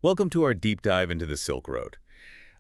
Welcome to our deep dive into the Silk Road.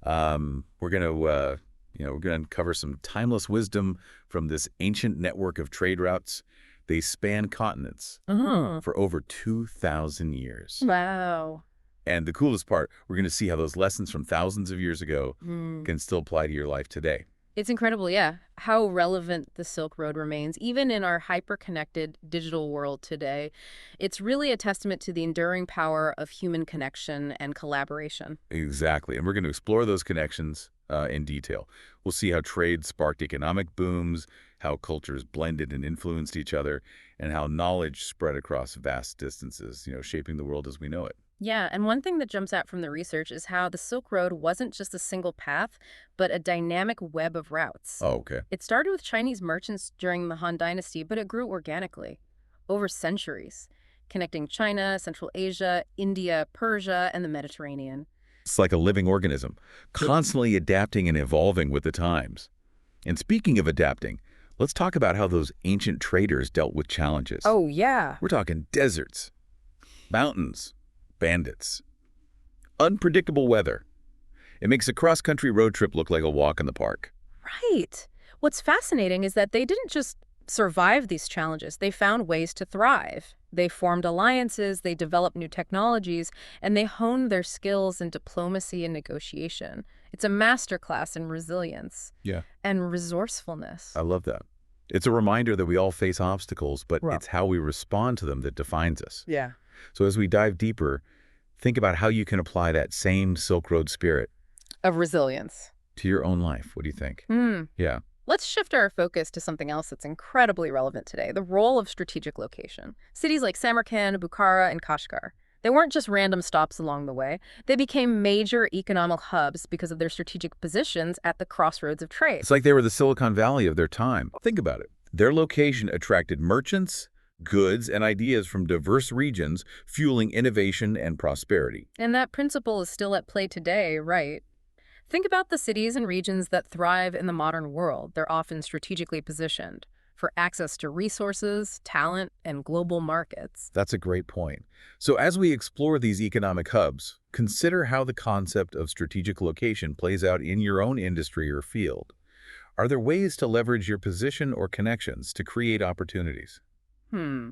We're gonna uncover some timeless wisdom from this ancient network of trade routes. They span continents for over 2,000 years. Wow. And the coolest part, we're gonna see how those lessons from thousands of years ago Mm. can still apply to your life today. It's incredible, yeah, how relevant the Silk Road remains, even in our hyper-connected digital world today. It's really a testament to the enduring power of human connection and collaboration. Exactly, and we're going to explore those connections in detail. We'll see how trade sparked economic booms, how cultures blended and influenced each other, and how knowledge spread across vast distances, shaping the world as we know it. Yeah, and one thing that jumps out from the research is how the Silk Road wasn't just a single path, but a dynamic web of routes. Oh, okay. It started with Chinese merchants during the Han Dynasty, but it grew organically over centuries, connecting China, Central Asia, India, Persia, and the Mediterranean. It's like a living organism, constantly adapting and evolving with the times. And speaking of adapting, let's talk about how those ancient traders dealt with challenges. Oh, yeah. We're talking deserts, mountains, bandits, unpredictable weather. It makes a cross-country road trip look like a walk in the park. Right. What's fascinating is that they didn't just survive these challenges. They found ways to thrive. They formed alliances, they developed new technologies, and they honed their skills in diplomacy and negotiation. It's a masterclass in resilience Yeah. and resourcefulness. I love that. It's a reminder that we all face obstacles, but Right. it's how we respond to them that defines us. Yeah. So as we dive deeper, think about how you can apply that same Silk Road spirit Of resilience. to your own life. What do you think? Hmm. Yeah. Let's shift our focus to something else that's incredibly relevant today, the role of strategic location. Cities like Samarkand, Bukhara, and Kashgar. They weren't just random stops along the way. They became major economic hubs because of their strategic positions at the crossroads of trade. It's like they were the Silicon Valley of their time. Think about it. Their location attracted merchants, goods, and ideas from diverse regions, fueling innovation and prosperity. And that principle is still at play today, right? Think about the cities and regions that thrive in the modern world. They're often strategically positioned for access to resources, talent, and global markets. That's a great point. So as we explore these economic hubs, consider how the concept of strategic location plays out in your own industry or field. Are there ways to leverage your position or connections to create opportunities? Hmm,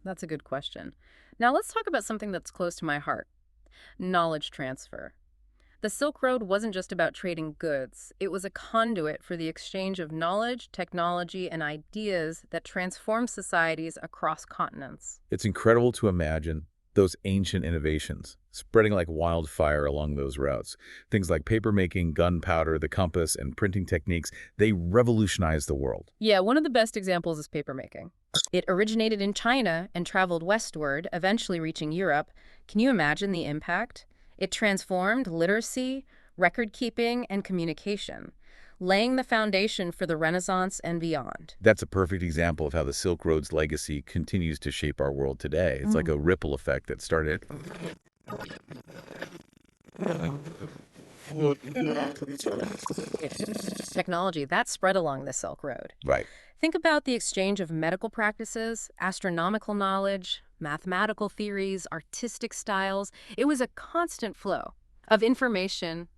that's a good question. Now let's talk about something that's close to my heart, knowledge transfer. The Silk Road wasn't just about trading goods. It was a conduit for the exchange of knowledge, technology, and ideas that transformed societies across continents. It's incredible to imagine those ancient innovations spreading like wildfire along those routes. Things like papermaking, gunpowder, the compass, and printing techniques, they revolutionized the world. Yeah, one of the best examples is papermaking. It originated in China and traveled westward, eventually reaching Europe. Can you imagine the impact? It transformed literacy, record-keeping, and communication, laying the foundation for the Renaissance and beyond. That's a perfect example of how the Silk Road's legacy continues to shape our world today. It's like a ripple effect that started. Technology that spread along the Silk Road. Right. Think about the exchange of medical practices, astronomical knowledge, mathematical theories, artistic styles. It was a constant flow of information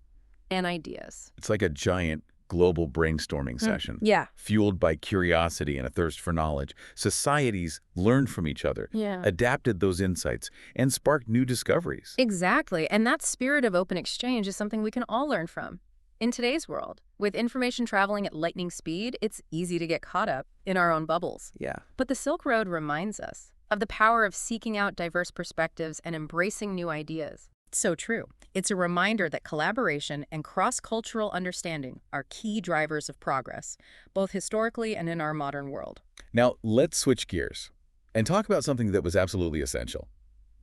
and ideas. It's like a giant global brainstorming session. Yeah. Fueled by curiosity and a thirst for knowledge, societies learned from each other, Yeah. adapted those insights, and sparked new discoveries. Exactly. And that spirit of open exchange is something we can all learn from. In today's world, with information traveling at lightning speed, it's easy to get caught up in our own bubbles. Yeah. But the Silk Road reminds us of the power of seeking out diverse perspectives and embracing new ideas. So true. It's a reminder that collaboration and cross-cultural understanding are key drivers of progress, both historically and in our modern world. Now, let's switch gears and talk about something that was absolutely essential.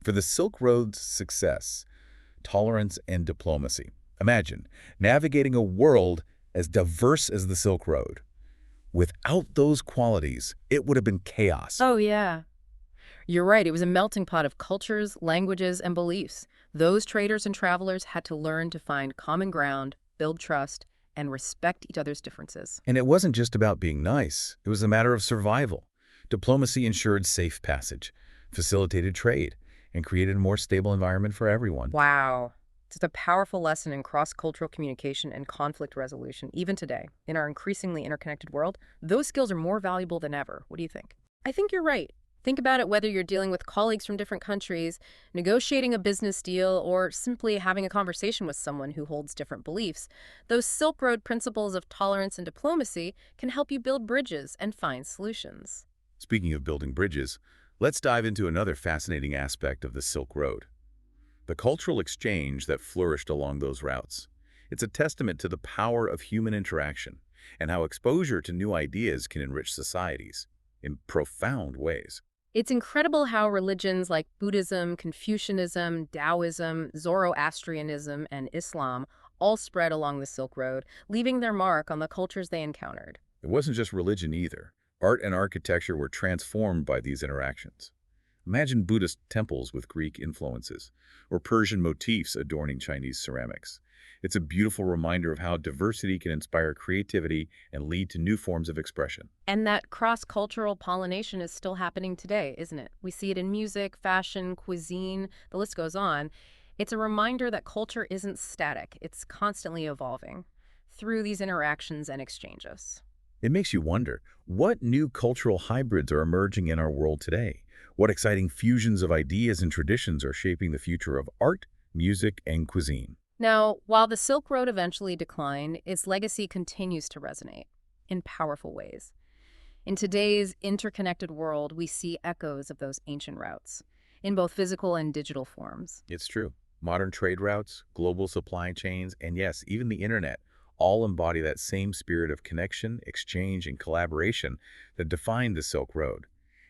For the Silk Road's success, tolerance and diplomacy. Imagine navigating a world as diverse as the Silk Road. Without those qualities, it would have been chaos. Oh, yeah. You're right. It was a melting pot of cultures, languages, and beliefs. Those traders and travelers had to learn to find common ground, build trust, and respect each other's differences. And it wasn't just about being nice. It was a matter of survival. Diplomacy ensured safe passage, facilitated trade, and created a more stable environment for everyone. Wow. It's a powerful lesson in cross-cultural communication and conflict resolution. Even today, in our increasingly interconnected world, those skills are more valuable than ever. What do you think? I think you're right. Think about it whether you're dealing with colleagues from different countries, negotiating a business deal, or simply having a conversation with someone who holds different beliefs. Those Silk Road principles of tolerance and diplomacy can help you build bridges and find solutions. Speaking of building bridges, let's dive into another fascinating aspect of the Silk Road: the cultural exchange that flourished along those routes. It's a testament to the power of human interaction and how exposure to new ideas can enrich societies in profound ways. It's incredible how religions like Buddhism, Confucianism, Taoism, Zoroastrianism, and Islam all spread along the Silk Road, leaving their mark on the cultures they encountered. It wasn't just religion either. Art and architecture were transformed by these interactions. Imagine Buddhist temples with Greek influences, or Persian motifs adorning Chinese ceramics. It's a beautiful reminder of how diversity can inspire creativity and lead to new forms of expression. And that cross-cultural pollination is still happening today, isn't it? We see it in music, fashion, cuisine, the list goes on. It's a reminder that culture isn't static, it's constantly evolving through these interactions and exchanges. It makes you wonder, what new cultural hybrids are emerging in our world today? What exciting fusions of ideas and traditions are shaping the future of art, music, and cuisine? Now, while the Silk Road eventually declined, its legacy continues to resonate in powerful ways. In today's interconnected world, we see echoes of those ancient routes in both physical and digital forms. It's true. Modern trade routes, global supply chains, and yes, even the internet all embody that same spirit of connection, exchange, and collaboration that defined the Silk Road.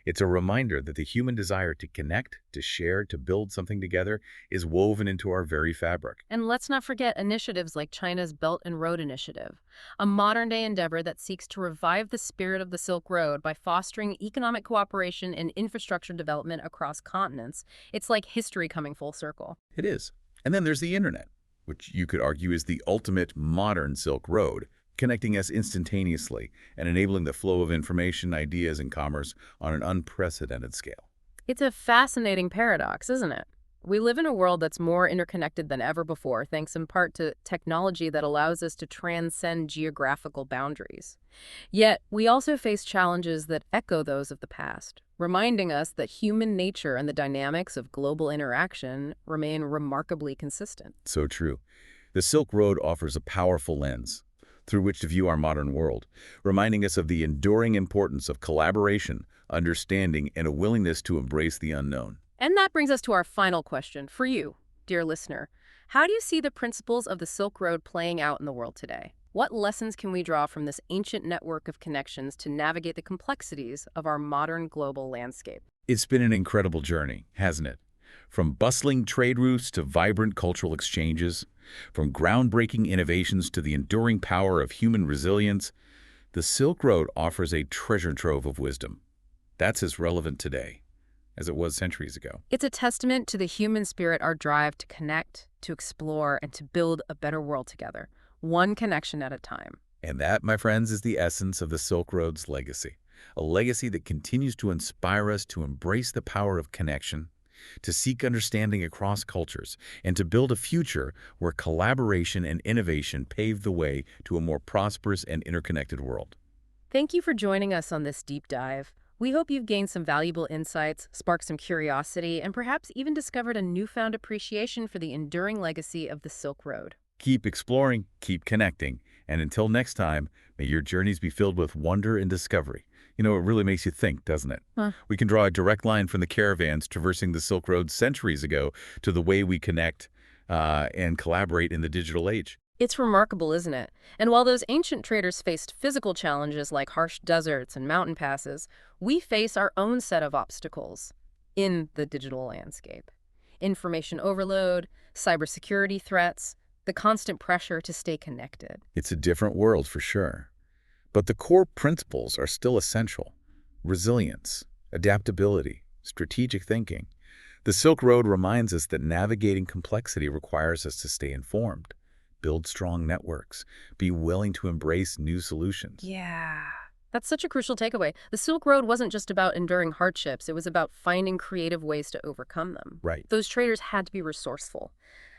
It's a reminder that the human desire to connect, to share, to build something together is woven into our very fabric. And let's not forget initiatives like China's Belt and Road Initiative, a modern-day endeavor that seeks to revive the spirit of the Silk Road by fostering economic cooperation and infrastructure development across continents. It's like history coming full circle. It is. And then there's the internet, which you could argue is the ultimate modern Silk Road, connecting us instantaneously and enabling the flow of information, ideas, and commerce on an unprecedented scale. It's a fascinating paradox, isn't it? We live in a world that's more interconnected than ever before, thanks in part to technology that allows us to transcend geographical boundaries. Yet, we also face challenges that echo those of the past, reminding us that human nature and the dynamics of global interaction remain remarkably consistent. So true. The Silk Road offers a powerful lens through which to view our modern world, reminding us of the enduring importance of collaboration, understanding, and a willingness to embrace the unknown. And that brings us to our final question for you, dear listener. How do you see the principles of the Silk Road playing out in the world today? What lessons can we draw from this ancient network of connections to navigate the complexities of our modern global landscape? It's been an incredible journey, hasn't it? From bustling trade routes to vibrant cultural exchanges, from groundbreaking innovations to the enduring power of human resilience, the Silk Road offers a treasure trove of wisdom that's as relevant today as it was centuries ago. It's a testament to the human spirit, our drive to connect, to explore, and to build a better world together, one connection at a time. And that, my friends, is the essence of the Silk Road's legacy, a legacy that continues to inspire us to embrace the power of connection, to seek understanding across cultures, and to build a future where collaboration and innovation pave the way to a more prosperous and interconnected world. Thank you for joining us on this deep dive. We hope you've gained some valuable insights, sparked some curiosity, and perhaps even discovered a newfound appreciation for the enduring legacy of the Silk Road. Keep exploring, keep connecting, and until next time, may your journeys be filled with wonder and discovery. You know, it really makes you think, doesn't it? We can draw a direct line from the caravans traversing the Silk Road centuries ago to the way we connect and collaborate in the digital age. It's remarkable, isn't it? And while those ancient traders faced physical challenges like harsh deserts and mountain passes, we face our own set of obstacles in the digital landscape. Information overload, cybersecurity threats, the constant pressure to stay connected. It's a different world for sure. But the core principles are still essential: resilience, adaptability, strategic thinking. The Silk Road reminds us that navigating complexity requires us to stay informed, build strong networks, be willing to embrace new solutions. Yeah. That's such a crucial takeaway. The Silk Road wasn't just about enduring hardships, it was about finding creative ways to overcome them. Right. Those traders had to be resourceful,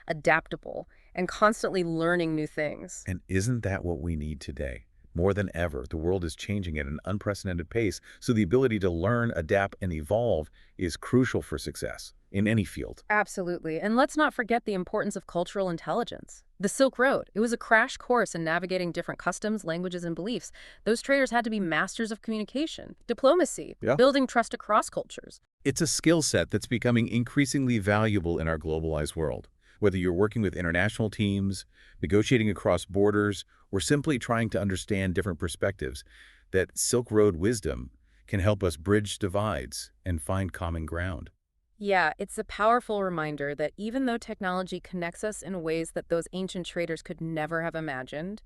adaptable, and constantly learning new things. And isn't that what we need today? More than ever, the world is changing at an unprecedented pace, so the ability to learn, adapt, and evolve is crucial for success in any field. Absolutely. And let's not forget the importance of cultural intelligence. The Silk Road, it was a crash course in navigating different customs, languages, and beliefs. Those traders had to be masters of communication, diplomacy, Yeah. building trust across cultures. It's a skill set that's becoming increasingly valuable in our globalized world. Whether you're working with international teams, negotiating across borders, or simply trying to understand different perspectives, that Silk Road wisdom can help us bridge divides and find common ground. Yeah, it's a powerful reminder that even though technology connects us in ways that those ancient traders could never have imagined,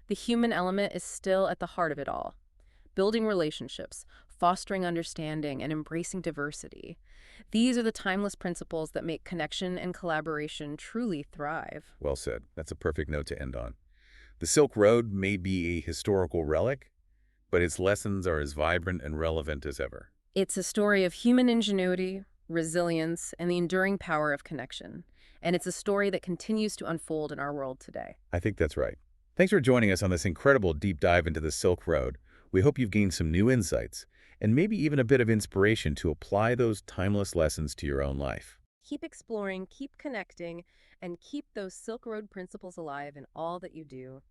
the human element is still at the heart of it all. Building relationships, fostering understanding, and embracing diversity. These are the timeless principles that make connection and collaboration truly thrive. Well said. That's a perfect note to end on. The Silk Road may be a historical relic, but its lessons are as vibrant and relevant as ever. It's a story of human ingenuity, resilience, and the enduring power of connection. And it's a story that continues to unfold in our world today. I think that's right. Thanks for joining us on this incredible deep dive into the Silk Road. We hope you've gained some new insights and maybe even a bit of inspiration to apply those timeless lessons to your own life. Keep exploring, keep connecting, and keep those Silk Road principles alive in all that you do.